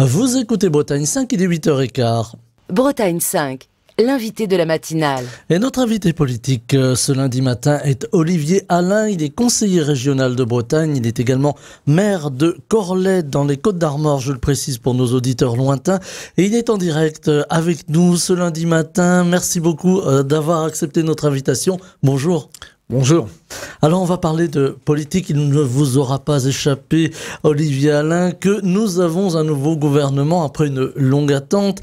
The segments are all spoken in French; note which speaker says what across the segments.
Speaker 1: Vous écoutez Bretagne 5, il est 8h15.
Speaker 2: Bretagne 5, l'invité de la matinale.
Speaker 1: Et notre invité politique ce lundi matin est Olivier Alain. Il est conseiller régional de Bretagne. Il est également maire de Corlette dans les Côtes-d'Armor, je le précise pour nos auditeurs lointains. Et il est en direct avec nous ce lundi matin. Merci beaucoup d'avoir accepté notre invitation. Bonjour.
Speaker 3: Bonjour.
Speaker 1: Alors on va parler de politique, il ne vous aura pas échappé, Olivier Alain, que nous avons un nouveau gouvernement après une longue attente,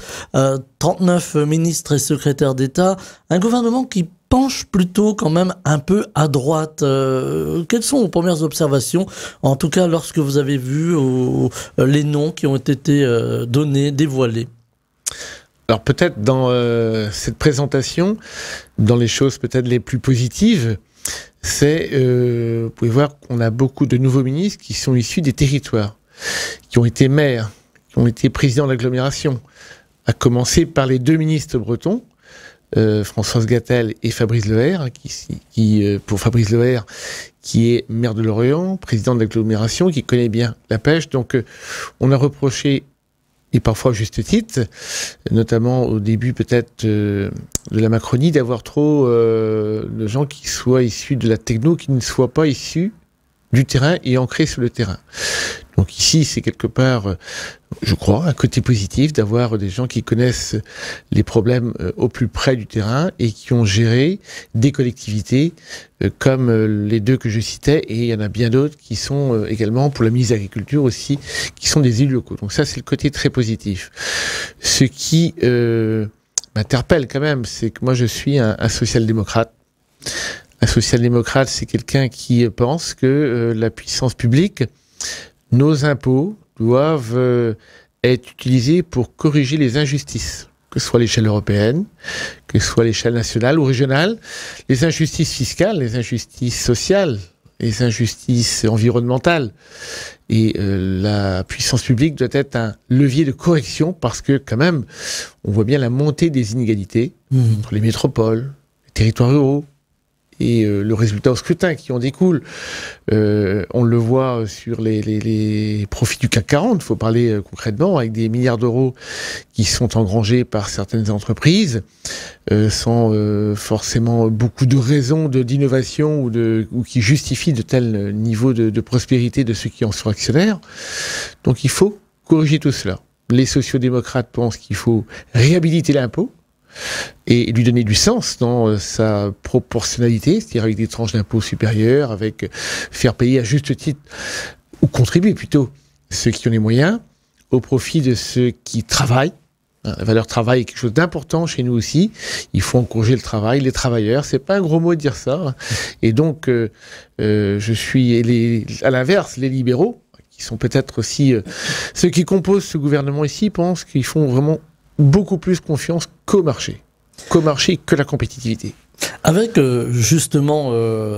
Speaker 1: 39 ministres et secrétaires d'État, un gouvernement qui penche plutôt quand même un peu à droite. Quelles sont vos premières observations, en tout cas lorsque vous avez vu les noms qui ont été donnés, dévoilés?
Speaker 3: Alors peut-être dans cette présentation, dans les choses peut-être les plus positives, c'est, vous pouvez voir qu'on a beaucoup de nouveaux ministres qui sont issus des territoires, qui ont été maires, qui ont été présidents d'agglomération, à commencer par les deux ministres bretons, Françoise Gatel et Fabrice Leher, pour Fabrice Leher, qui est maire de Lorient, président de l'agglomération, qui connaît bien la pêche. Donc on a reproché, et parfois à juste titre, notamment au début peut-être de la Macronie, d'avoir trop de gens qui soient issus de la techno, qui ne soient pas issus du terrain et ancrés sur le terrain. Donc ici, c'est quelque part, je crois, un côté positif d'avoir des gens qui connaissent les problèmes au plus près du terrain et qui ont géré des collectivités comme les deux que je citais, et il y en a bien d'autres qui sont également, pour la ministre de l'Agriculture aussi, qui sont des élus locaux. Donc ça, c'est le côté très positif. Ce qui m'interpelle quand même, c'est que moi, je suis un social-démocrate. Un social-démocrate, c'est quelqu'un qui pense que la puissance publique, nos impôts doivent être utilisés pour corriger les injustices, que ce soit à l'échelle européenne, que ce soit à l'échelle nationale ou régionale, les injustices fiscales, les injustices sociales, les injustices environnementales. Et la puissance publique doit être un levier de correction parce que quand même, on voit bien la montée des inégalités entre les métropoles, les territoires ruraux, et le résultat au scrutin qui en découle. On le voit sur les profits du CAC 40, il faut parler concrètement, avec des milliards d'euros qui sont engrangés par certaines entreprises, sans forcément beaucoup de raisons d'innovation ou qui justifient de tels niveaux de prospérité de ceux qui en sont actionnaires. Donc il faut corriger tout cela. Les sociodémocrates pensent qu'il faut réhabiliter l'impôt, et lui donner du sens dans sa proportionnalité, c'est-à-dire avec des tranches d'impôts supérieures, avec faire payer à juste titre, ou contribuer plutôt, ceux qui ont les moyens, au profit de ceux qui travaillent. La valeur travail est quelque chose d'important chez nous aussi. Il faut encourager le travail, les travailleurs. C'est pas un gros mot de dire ça. Et donc, je suis à l'inverse, les libéraux, qui sont peut-être aussi ceux qui composent ce gouvernement ici, pensent qu'ils font vraiment beaucoup plus confiance qu'au marché que la compétitivité.
Speaker 1: Avec justement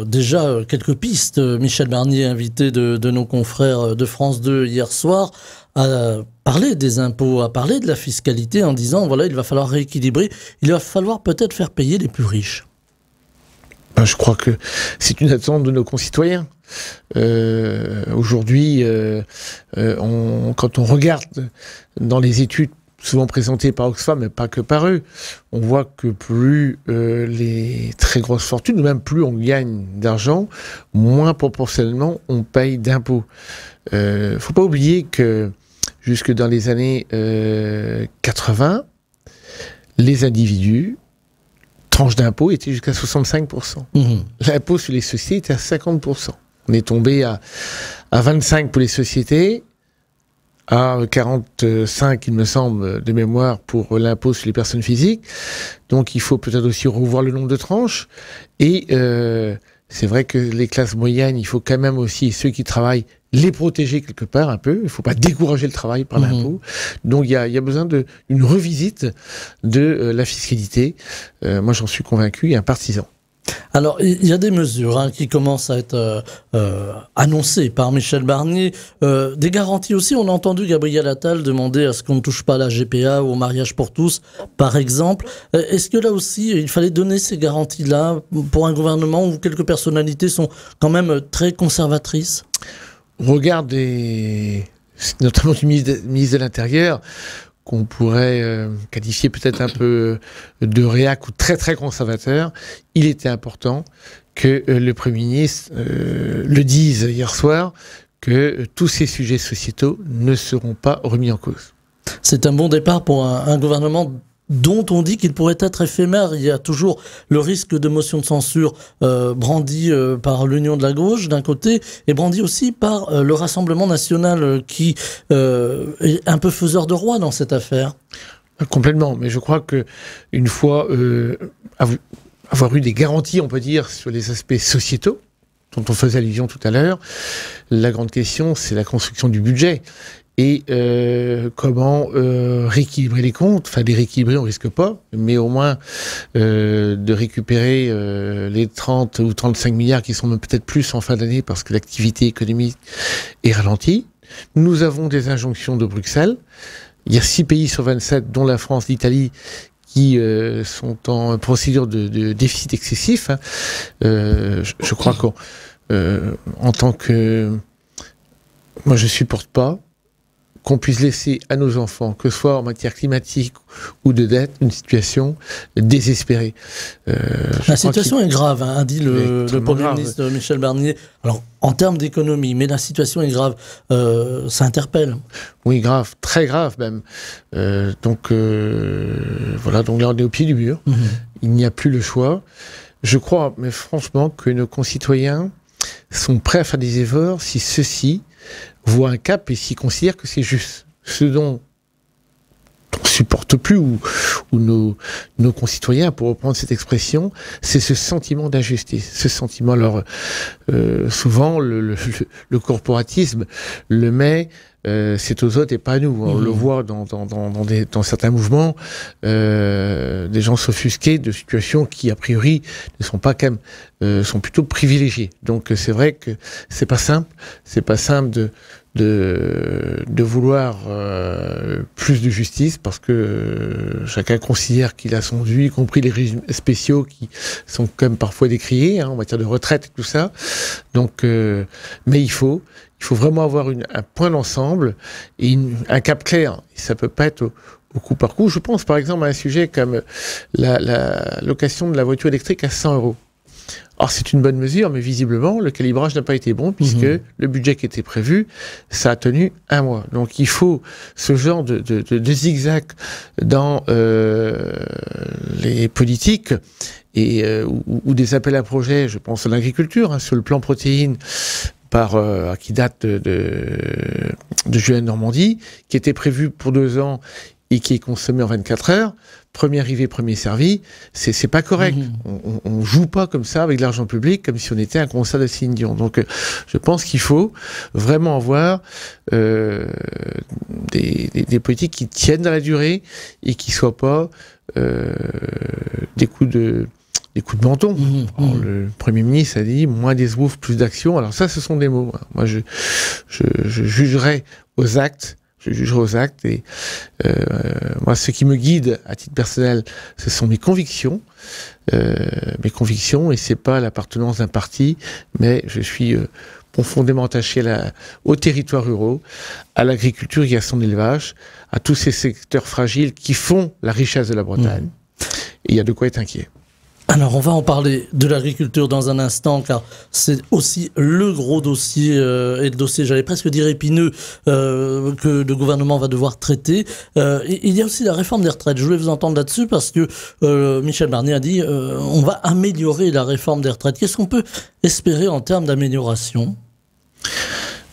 Speaker 1: déjà quelques pistes, Michel Barnier, invité de nos confrères de France 2 hier soir, a parlé des impôts, a parlé de la fiscalité en disant voilà, il va falloir rééquilibrer, il va falloir peut-être faire payer les plus riches.
Speaker 3: Je crois que c'est une attente de nos concitoyens. Aujourd'hui, quand on regarde dans les études souvent présentés par Oxfam, mais pas que par eux, on voit que plus les très grosses fortunes, ou même plus on gagne d'argent, moins proportionnellement on paye d'impôts. Faut pas oublier que jusque dans les années 80, les individus, tranche d'impôt était jusqu'à 65%. L'impôt sur les sociétés était à 50%. On est tombé à 25 pour les sociétés, à 45, il me semble, de mémoire pour l'impôt sur les personnes physiques. Donc il faut peut-être aussi revoir le nombre de tranches. Et c'est vrai que les classes moyennes, il faut quand même aussi, ceux qui travaillent, les protéger quelque part un peu. Il ne faut pas décourager le travail par l'impôt. Donc il y a besoin d'une revisite de la fiscalité. Moi j'en suis convaincu et un partisan.
Speaker 1: Alors, il y a des mesures qui commencent à être annoncées par Michel Barnier. Des garanties aussi. On a entendu Gabriel Attal demander à ce qu'on ne touche pas à la GPA ou au mariage pour tous, par exemple. Est-ce que là aussi, il fallait donner ces garanties-là pour un gouvernement où quelques personnalités sont quand même très conservatrices?
Speaker 3: On regarde notamment du ministre de l'Intérieur, qu'on pourrait qualifier peut-être un peu de réac ou très très conservateur, il était important que le Premier ministre le dise hier soir, que tous ces sujets sociétaux ne seront pas remis en cause.
Speaker 1: C'est un bon départ pour un gouvernement dont on dit qu'il pourrait être éphémère. Il y a toujours le risque de motion de censure brandi par l'Union de la gauche d'un côté et brandi aussi par le Rassemblement national qui est un peu faiseur de roi dans cette affaire.
Speaker 3: Complètement, mais je crois que une fois avoir eu des garanties, on peut dire, sur les aspects sociétaux, dont on faisait allusion tout à l'heure, la grande question, c'est la construction du budget. Et comment rééquilibrer les comptes, enfin les rééquilibrer on risque pas, mais au moins de récupérer les 30 ou 35 milliards qui sont peut-être plus en fin d'année parce que l'activité économique est ralentie. Nous avons des injonctions de Bruxelles. Il y a 6 pays sur 27, dont la France, l'Italie, qui sont en procédure de déficit excessif. Hein. Je crois qu'en tant que... Moi, je supporte pas qu'on puisse laisser à nos enfants, que ce soit en matière climatique ou de dette, une situation désespérée.
Speaker 1: La situation est grave, hein, a dit le Premier ministre Michel Barnier. Alors, en termes d'économie, mais la situation est grave. Ça interpelle.
Speaker 3: Oui, grave, très grave même. Donc voilà, donc là on est au pied du mur. Il n'y a plus le choix. Je crois, mais franchement, que nos concitoyens sont prêts à faire des efforts si ceux-ci voient un cap et s'ils considèrent que c'est juste. Ce dont on ne supporte plus, ou nos concitoyens, pour reprendre cette expression, c'est ce sentiment d'injustice. Ce sentiment, alors, souvent, le corporatisme le met, c'est aux autres et pas à nous. On le voit dans certains mouvements, des gens s'offusquer de situations qui, a priori, ne sont pas quand même, sont plutôt privilégiées. Donc, c'est vrai que c'est pas simple. C'est pas simple de vouloir plus de justice parce que chacun considère qu'il a son dû, y compris les régimes spéciaux qui sont quand même parfois décriés en matière de retraite et tout ça. Donc, mais il faut vraiment avoir un point d'ensemble et un cap clair. Et ça peut pas être au coup par coup. Je pense par exemple à un sujet comme la location de la voiture électrique à 100 €. Or, c'est une bonne mesure, mais visiblement, le calibrage n'a pas été bon, puisque le budget qui était prévu, ça a tenu 1 mois. Donc, il faut ce genre de zigzag dans les politiques et ou des appels à projets, je pense à l'agriculture, hein, sur le plan protéines, qui date de Julien Normandie, qui était prévu pour 2 ans et qui est consommé en 24 heures, premier arrivé, premier servi, c'est pas correct. On joue pas comme ça avec de l'argent public, comme si on était un concert de Céline Dion. Donc, je pense qu'il faut vraiment avoir des politiques qui tiennent dans la durée et qui soient pas des coups de menton. Alors, le Premier ministre a dit moins d'esbroufs, plus d'action. Alors ça, ce sont des mots. Moi, je jugerai aux actes. Je jugerai aux actes et moi, ce qui me guide à titre personnel, ce sont mes convictions et c'est pas l'appartenance d'un parti, mais je suis profondément attaché aux territoires ruraux, à l'agriculture et à son élevage, à tous ces secteurs fragiles qui font la richesse de la Bretagne. Et il y a de quoi être inquiet.
Speaker 1: Alors, on va en parler de l'agriculture dans un instant, car c'est aussi le gros dossier, et le dossier, j'allais presque dire épineux, que le gouvernement va devoir traiter. Il y a aussi la réforme des retraites. Je voulais vous entendre là-dessus parce que Michel Barnier a dit on va améliorer la réforme des retraites. Qu'est-ce qu'on peut espérer en termes d'amélioration ?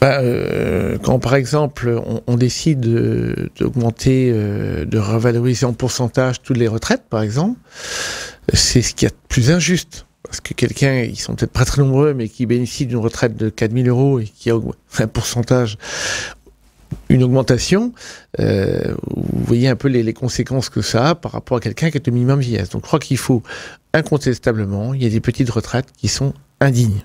Speaker 3: Quand par exemple on décide d'augmenter, de revaloriser en pourcentage toutes les retraites, par exemple, c'est ce qu'il y a de plus injuste. Parce que quelqu'un, ils sont peut-être pas très nombreux, mais qui bénéficie d'une retraite de 4 000 € et qui a un pourcentage, une augmentation, vous voyez un peu les conséquences que ça a par rapport à quelqu'un qui est au minimum vieillesse. Donc je crois qu'il faut, incontestablement, il y a des petites retraites qui sont indignes.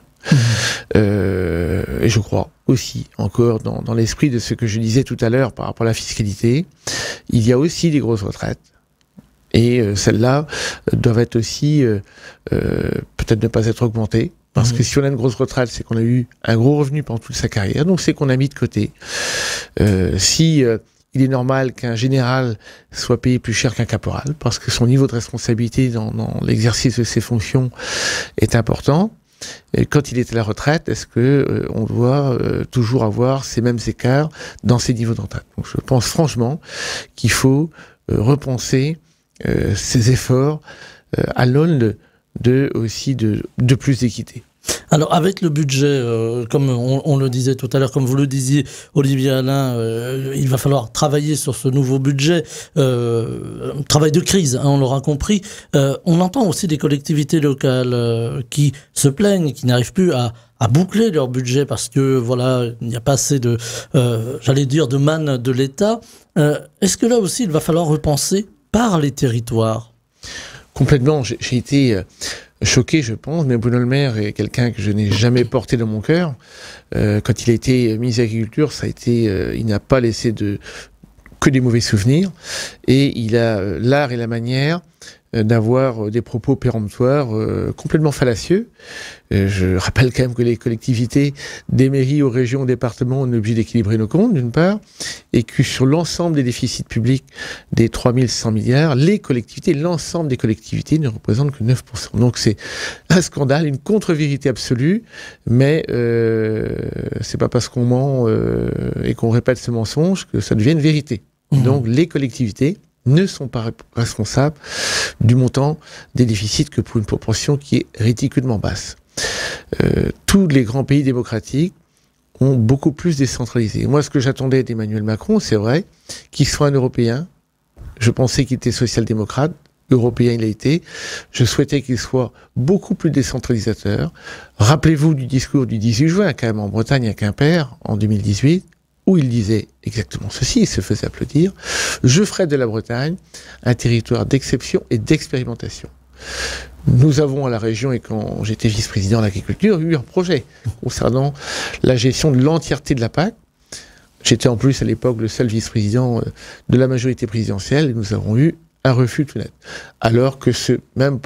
Speaker 3: Et je crois aussi, encore dans l'esprit de ce que je disais tout à l'heure par rapport à la fiscalité, il y a aussi des grosses retraites. Et celles-là doivent être aussi peut-être ne pas être augmentées, Parce que si on a une grosse retraite, c'est qu'on a eu un gros revenu pendant toute sa carrière, donc c'est qu'on a mis de côté. Il est normal qu'un général soit payé plus cher qu'un caporal, parce que son niveau de responsabilité dans l'exercice de ses fonctions est important. Et quand il est à la retraite, est-ce que on doit toujours avoir ces mêmes écarts dans ces niveaux de retraite? Donc je pense franchement qu'il faut repenser ces efforts à l'aune de plus d'équité.
Speaker 1: Alors avec le budget, comme on le disait tout à l'heure, comme vous le disiez, Olivier Alain, il va falloir travailler sur ce nouveau budget, travail de crise, hein, on l'aura compris. On entend aussi des collectivités locales qui se plaignent, qui n'arrivent plus à boucler leur budget parce que voilà, il n'y a pas assez de, j'allais dire, de manne de l'État. Est-ce que là aussi il va falloir repenser par les territoires?
Speaker 3: Complètement, j'ai été choqué, je pense, mais Bruno Le Maire est quelqu'un que je n'ai jamais porté dans mon cœur. Quand il a été ministre de l'Agriculture, il n'a pas laissé que des mauvais souvenirs, et il a l'art et la manière d'avoir des propos péremptoires complètement fallacieux. Je rappelle quand même que les collectivités, des mairies aux régions, aux départements, on est obligé d'équilibrer nos comptes, d'une part, et que sur l'ensemble des déficits publics des 3100 milliards, l'ensemble des collectivités ne représentent que 9%. Donc c'est un scandale, une contre-vérité absolue, mais c'est pas parce qu'on ment et qu'on répète ce mensonge que ça devient une vérité. Donc les collectivités ne sont pas responsables du montant des déficits que pour une proportion qui est ridiculement basse. Tous les grands pays démocratiques ont beaucoup plus décentralisé. Moi, ce que j'attendais d'Emmanuel Macron, c'est vrai, qu'il soit un Européen. Je pensais qu'il était social-démocrate. Européen, il a été. Je souhaitais qu'il soit beaucoup plus décentralisateur. Rappelez-vous du discours du 18 juin, quand même, en Bretagne, à Quimper, en 2018, où il disait exactement ceci, il se faisait applaudir: je ferai de la Bretagne un territoire d'exception et d'expérimentation. Nous avons à la région, et quand j'étais vice-président de l'agriculture, eu un projet concernant la gestion de l'entièreté de la PAC. J'étais en plus à l'époque le seul vice-président de la majorité présidentielle, et nous avons eu un refus tout net. Alors que ce même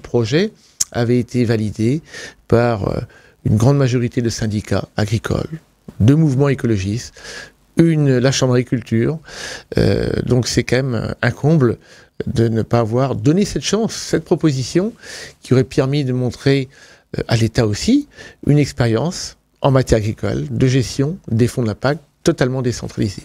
Speaker 3: projet avait été validé par une grande majorité de syndicats agricoles, de mouvements écologistes, la Chambre d'agriculture. Donc c'est quand même un comble de ne pas avoir donné cette chance, cette proposition qui aurait permis de montrer à l'État aussi une expérience en matière agricole, de gestion des fonds de la PAC totalement décentralisée.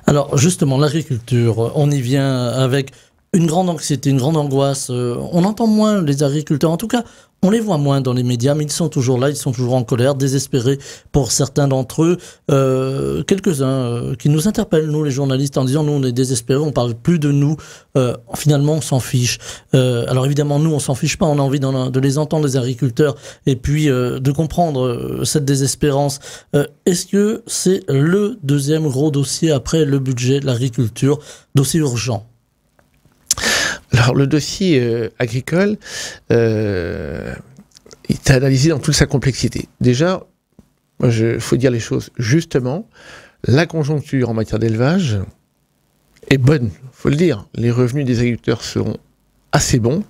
Speaker 1: Alors justement, l'agriculture, on y vient avec une grande anxiété, une grande angoisse. On entend moins les agriculteurs, en tout cas, on les voit moins dans les médias, mais ils sont toujours là, ils sont toujours en colère, désespérés pour certains d'entre eux. Quelques-uns qui nous interpellent, nous les journalistes, en disant nous on est désespérés, on parle plus de nous, finalement on s'en fiche. Alors évidemment nous on s'en fiche pas, on a envie de les entendre les agriculteurs et puis de comprendre cette désespérance. Est-ce que c'est le deuxième gros dossier après le budget de l'agriculture, dossier urgent?
Speaker 3: Alors le dossier agricole est analysé dans toute sa complexité. Déjà, il faut dire les choses justement, la conjoncture en matière d'élevage est bonne, il faut le dire. Les revenus des agriculteurs seront assez bons.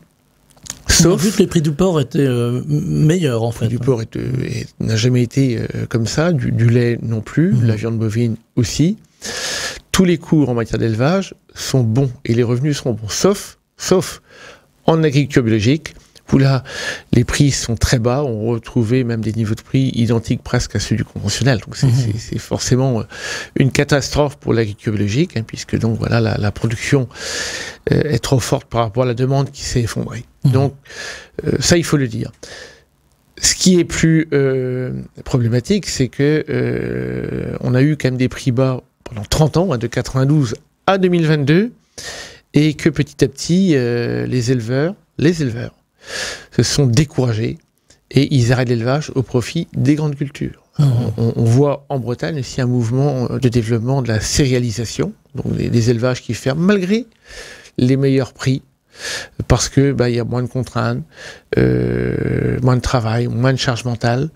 Speaker 1: On a vu que les prix du porc étaient meilleurs en fait.
Speaker 3: Le prix du porc n'a jamais été comme ça, du lait non plus, la viande bovine aussi. Tous les cours en matière d'élevage sont bons et les revenus seront bons, sauf en agriculture biologique, où là, les prix sont très bas. On retrouvait même des niveaux de prix identiques presque à ceux du conventionnel. Donc c'est forcément une catastrophe pour l'agriculture biologique, hein, puisque donc voilà, la production est trop forte par rapport à la demande qui s'est effondrée. Donc ça, il faut le dire. Ce qui est plus problématique, c'est que on a eu quand même des prix bas pendant 30 ans, hein, de 92 à 2022, et que petit à petit, les éleveurs se sont découragés et ils arrêtent l'élevage au profit des grandes cultures. On voit en Bretagne aussi un mouvement de développement de la céréalisation, donc des élevages qui ferment malgré les meilleurs prix, parce que y a moins de contraintes, moins de travail, moins de charge mentale.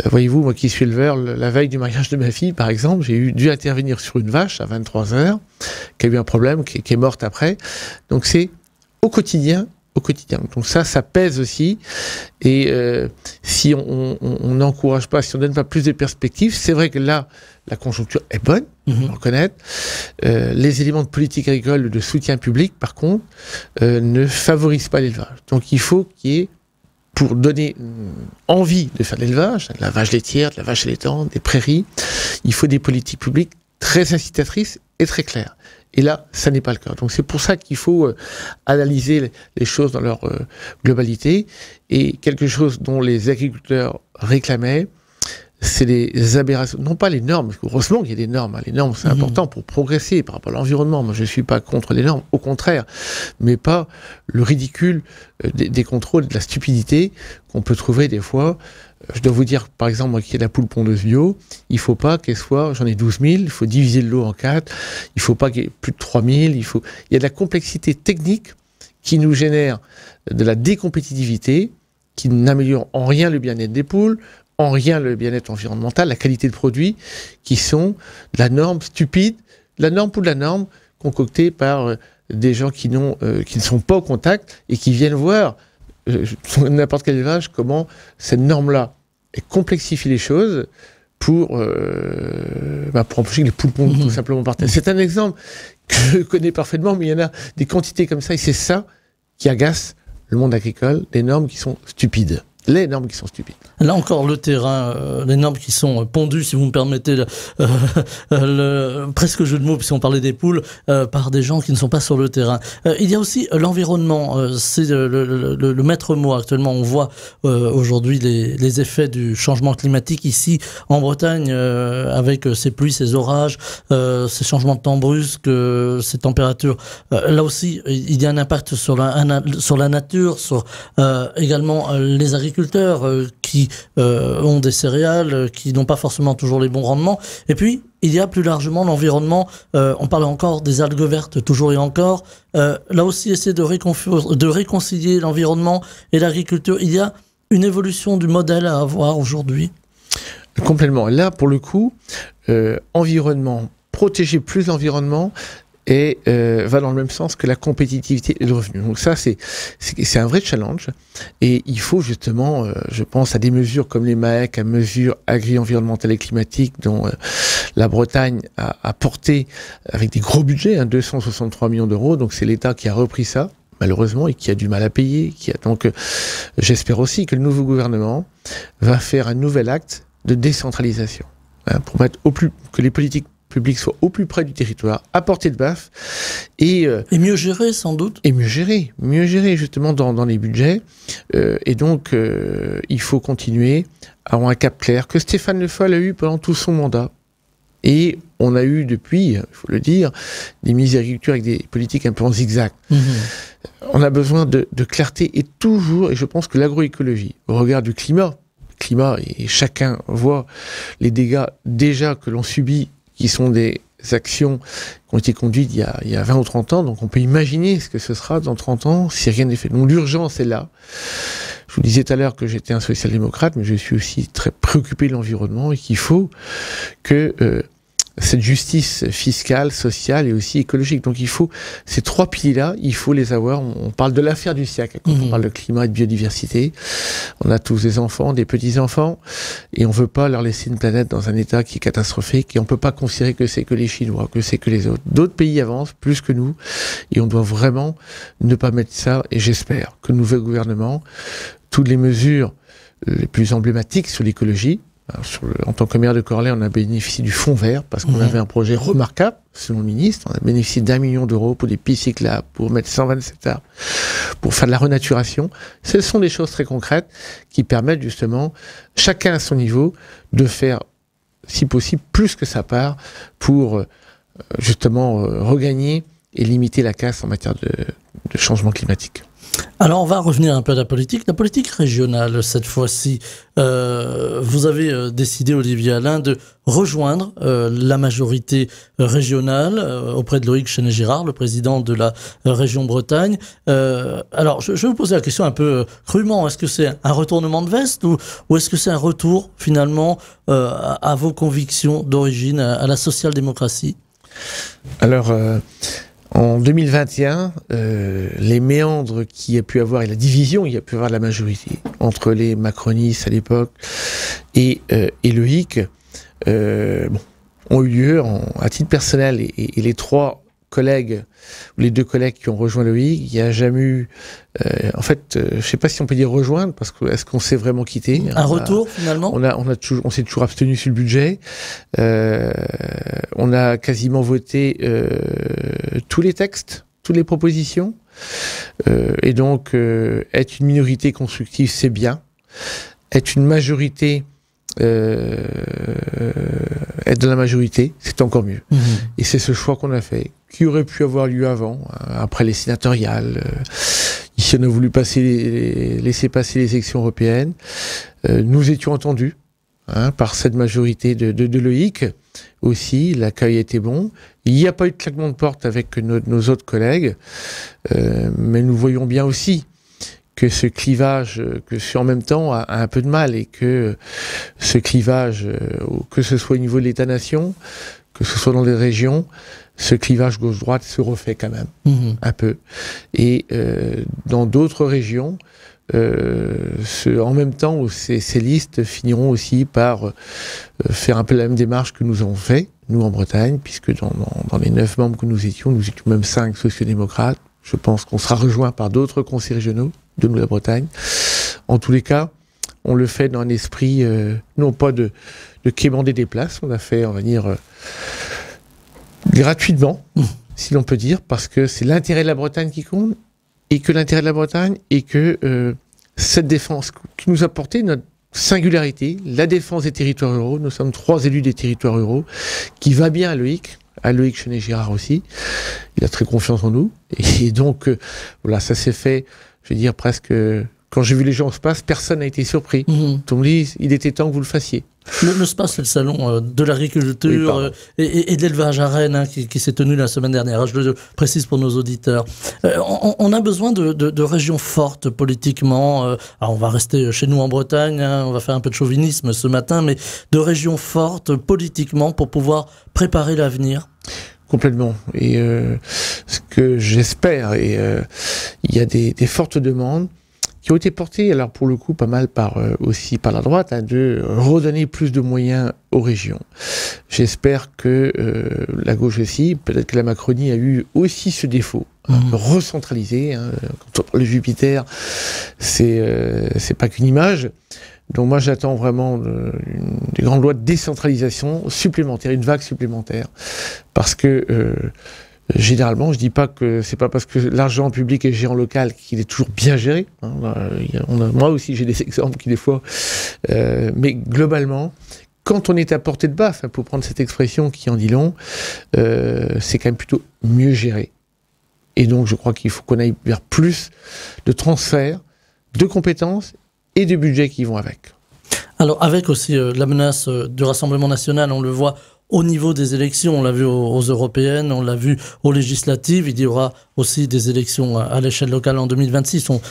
Speaker 3: Voyez-vous, moi qui suis éleveur, la veille du mariage de ma fille, par exemple, j'ai dû intervenir sur une vache à 23h, qui a eu un problème, qui est morte après. Donc c'est au quotidien au quotidien. Donc ça pèse aussi. Et si on n'encourage pas, si on ne donne pas plus de perspectives, c'est vrai que là, la conjoncture est bonne, on peut reconnaître. Les éléments de politique agricole, de soutien public, par contre, ne favorisent pas l'élevage. Donc il faut qu'il y ait, pour donner envie de faire de l'élevage, de la vache laitière, de la vache allaitante, des prairies, il faut des politiques publiques très incitatrices et très claires. Et là, ça n'est pas le cas. Donc c'est pour ça qu'il faut analyser les choses dans leur globalité. Et quelque chose dont les agriculteurs réclamaient, c'est les aberrations, non pas les normes, parce qu'heureusement qu'il y a des normes. Les normes, c'est important pour progresser par rapport à l'environnement. Moi, je ne suis pas contre les normes, au contraire. Mais pas le ridicule des contrôles, de la stupidité qu'on peut trouver des fois. Je dois vous dire, par exemple, moi qui ai la poule pondeuse bio, il ne faut pas qu'elle soit, j'en ai 12 000, il faut diviser le lot en 4, il ne faut pas qu'il y ait plus de 3 000, il y a de la complexité technique qui nous génère de la décompétitivité, qui n'améliore en rien le bien-être des poules, en rien le bien-être environnemental, la qualité de produits, qui sont de la norme stupide, la norme pour de la norme, concoctée par des gens qui ne sont pas au contact et qui viennent voir n'importe quel élevage comment cette norme-là complexifie les choses pour empêcher que les poules pondent tout simplement par terre. C'est un exemple que je connais parfaitement, mais il y en a des quantités comme ça, et c'est ça qui agace le monde agricole, les normes qui sont stupides. Les normes qui sont stupides.
Speaker 1: Là encore, le terrain, les normes qui sont pondues, si vous me permettez presque jeu de mots, puisqu'on parlait des poules, par des gens qui ne sont pas sur le terrain. Il y a aussi l'environnement, c'est le maître mot actuellement. On voit aujourd'hui les effets du changement climatique ici en Bretagne, avec ces pluies, ces orages, ces changements de temps brusques, ces températures. Là aussi, il y a un impact sur la nature, sur également les agriculteurs qui ont des céréales, qui n'ont pas forcément toujours les bons rendements. Et puis, il y a plus largement l'environnement. On parle encore des algues vertes, toujours et encore. Là aussi, essayer de réconcilier l'environnement et l'agriculture. Il y a une évolution du modèle à avoir aujourd'hui.
Speaker 3: Complètement. Là, pour le coup, environnement, protéger plus l'environnement, et va dans le même sens que la compétitivité et le revenu. Donc ça, c'est un vrai challenge. Et il faut justement, je pense à des mesures comme les MAEC, à mesures agri-environnementales et climatiques, dont la Bretagne a porté avec des gros budgets, 263 millions d'euros. Donc c'est l'État qui a repris ça, malheureusement, et qui a du mal à payer. Donc j'espère aussi que le nouveau gouvernement va faire un nouvel acte de décentralisation, pour mettre que les politiques public soit au plus près du territoire, à portée de baffe, et
Speaker 1: mieux gérer sans doute.
Speaker 3: Et mieux gérer justement dans les budgets. Et donc il faut continuer à avoir un cap clair que Stéphane Le Foll a eu pendant tout son mandat. Et on a eu depuis, il faut le dire, des ministres de l'Agriculture avec des politiques un peu en zigzag. On a besoin de clarté et toujours, et je pense que l'agroécologie, au regard du climat, et chacun voit les dégâts déjà que l'on subit, qui sont des actions qui ont été conduites il y a 20 ou 30 ans. Donc on peut imaginer ce que ce sera dans 30 ans si rien n'est fait. Donc l'urgence est là. Je vous disais tout à l'heure que j'étais un social-démocrate, mais je suis aussi très préoccupé de l'environnement et qu'il faut que cette justice fiscale, sociale et aussi écologique. Donc il faut, ces trois piliers-là, il faut les avoir. On parle de l'affaire du siècle quand on parle de climat et de biodiversité. On a tous des enfants, des petits-enfants, et on veut pas leur laisser une planète dans un état qui est catastrophique, et on peut pas considérer que c'est que les Chinois, que c'est que les autres. D'autres pays avancent plus que nous, et on doit vraiment ne pas mettre ça, et j'espère que le nouveau gouvernement, toutes les mesures les plus emblématiques sur l'écologie. En tant que maire de Corlay, on a bénéficié du fonds vert parce qu'on avait un projet remarquable, selon le ministre. On a bénéficié d'1 million d'euros pour des pistes cyclables, pour mettre 127 arbres, pour faire de la renaturation. Ce sont des choses très concrètes qui permettent justement, chacun à son niveau, de faire, si possible, plus que sa part pour justement regagner et limiter la casse en matière de changement climatique.
Speaker 1: Alors on va revenir un peu à la politique régionale cette fois-ci. Vous avez décidé, Olivier Allain, de rejoindre la majorité régionale auprès de Loïc Chenet-Girard, le président de la région Bretagne. Alors je vais vous poser la question un peu crûment. Est-ce que c'est un retournement de veste ou est-ce que c'est un retour finalement à vos convictions d'origine, à la social-démocratie ?
Speaker 3: Alors, en 2021, les méandres qu'il y a pu avoir et la division il y a pu avoir de la majorité entre les macronistes à l'époque et Loïc ont eu lieu à titre personnel et les trois collègues, ou les deux collègues qui ont rejoint Loïc, il n'y a jamais eu, en fait, je ne sais pas si on peut dire rejoindre, parce que est-ce qu'on s'est vraiment quitté?
Speaker 1: Un retour finalement?
Speaker 3: On s'est toujours abstenu sur le budget. On a quasiment voté tous les textes, toutes les propositions. Et donc, être une minorité constructive, c'est bien. Être une majorité, être dans la majorité, c'est encore mieux. Mmh. Et c'est ce choix qu'on a fait, qui aurait pu avoir lieu avant, après les sénatoriales. Ici, on a voulu laisser passer les élections européennes. Nous étions entendus par cette majorité de Loïc aussi. L'accueil était bon. Il n'y a pas eu de claquement de porte avec nos autres collègues, mais nous voyons bien aussi que ce clivage, en même temps, a un peu de mal, et que ce clivage, que ce soit au niveau de l'État-nation, que ce soit dans les régions, ce clivage gauche-droite se refait quand même, un peu. Et dans d'autres régions, en même temps, ces listes finiront aussi par faire un peu la même démarche que nous avons fait, nous en Bretagne, puisque dans les 9 membres que nous étions même 5 sociodémocrates. Je pense qu'on sera rejoint par d'autres conseils régionaux de nous, la Bretagne. En tous les cas, on le fait dans un esprit, non pas de quémander des places, on l'a fait, on va dire, gratuitement, si l'on peut dire, parce que c'est l'intérêt de la Bretagne qui compte, et que l'intérêt de la Bretagne, et que cette défense qui nous a porté notre singularité, la défense des territoires ruraux, nous sommes 3 élus des territoires ruraux, qui va bien à Loïc Chenet-Girard aussi, il a très confiance en nous, et donc voilà, ça s'est fait, je veux dire presque, quand j'ai vu les gens au SPACE, personne n'a été surpris. On me dit, il était temps que vous le fassiez.
Speaker 1: Le SPACE, c'est le salon de l'agriculture et de l'élevage à Rennes, qui s'est tenu la semaine dernière. Je le précise pour nos auditeurs. On a besoin de régions fortes politiquement. Alors on va rester chez nous en Bretagne, on va faire un peu de chauvinisme ce matin, mais de régions fortes politiquement pour pouvoir préparer l'avenir.
Speaker 3: Complètement. Et ce que j'espère, et il y a des fortes demandes qui ont été portées, alors pour le coup pas mal aussi par la droite, de redonner plus de moyens aux régions. J'espère que la gauche aussi, peut-être que la Macronie a eu aussi ce défaut, recentraliser. Quand on parle de Jupiter, c'est pas qu'une image. Donc moi j'attends vraiment des grandes lois de décentralisation supplémentaires, une vague supplémentaire, parce que généralement, je dis pas que c'est pas parce que l'argent public est géré en local qu'il est toujours bien géré. Moi aussi, j'ai des exemples qui des fois, mais globalement, quand on est à portée de baffe, pour prendre cette expression qui en dit long, c'est quand même plutôt mieux géré. Et donc, je crois qu'il faut qu'on aille vers plus de transferts, de compétences et de budgets qui vont avec.
Speaker 1: Alors, avec aussi la menace du Rassemblement national, on le voit au niveau des élections, on l'a vu aux européennes, on l'a vu aux législatives, il y aura aussi des élections à l'échelle locale en 2026, on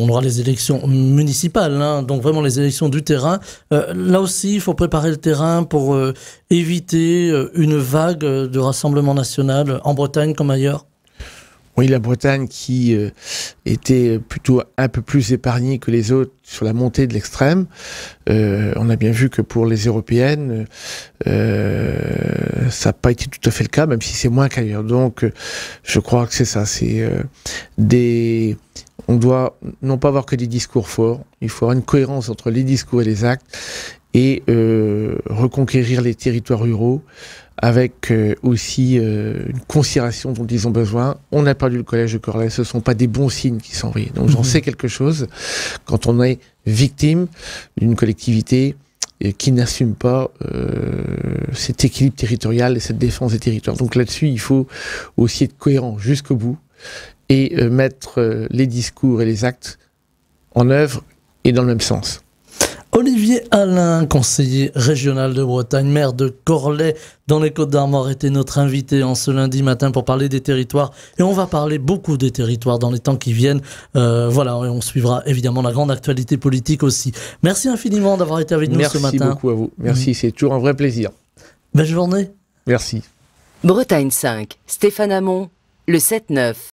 Speaker 1: aura les élections municipales, donc vraiment les élections du terrain. Là aussi, il faut préparer le terrain pour éviter une vague de Rassemblement national en Bretagne comme ailleurs.
Speaker 3: Oui, la Bretagne qui était plutôt un peu plus épargnée que les autres sur la montée de l'extrême. On a bien vu que pour les européennes, ça n'a pas été tout à fait le cas, même si c'est moins qu'ailleurs. Donc, je crois que c'est ça. On doit non pas avoir que des discours forts. Il faut avoir une cohérence entre les discours et les actes, et reconquérir les territoires ruraux avec aussi une considération dont ils ont besoin. On a perdu le collège de Corlay, ce ne sont pas des bons signes qui sont envoyés. Donc j'en sais quelque chose quand on est victime d'une collectivité qui n'assume pas cet équilibre territorial et cette défense des territoires. Donc là-dessus, il faut aussi être cohérent jusqu'au bout et mettre les discours et les actes en œuvre et dans le même sens.
Speaker 1: Olivier Alain, conseiller régional de Bretagne, maire de Corlay dans les Côtes-d'Armor, était notre invité en ce lundi matin pour parler des territoires. Et on va parler beaucoup des territoires dans les temps qui viennent. Voilà, et on suivra évidemment la grande actualité politique aussi. Merci infiniment d'avoir été avec nous ce matin.
Speaker 3: Merci beaucoup à vous. Merci, c'est toujours un vrai plaisir.
Speaker 1: Belle journée.
Speaker 3: Merci.
Speaker 2: Bretagne 5, Stéphane Hamon. le 7-9.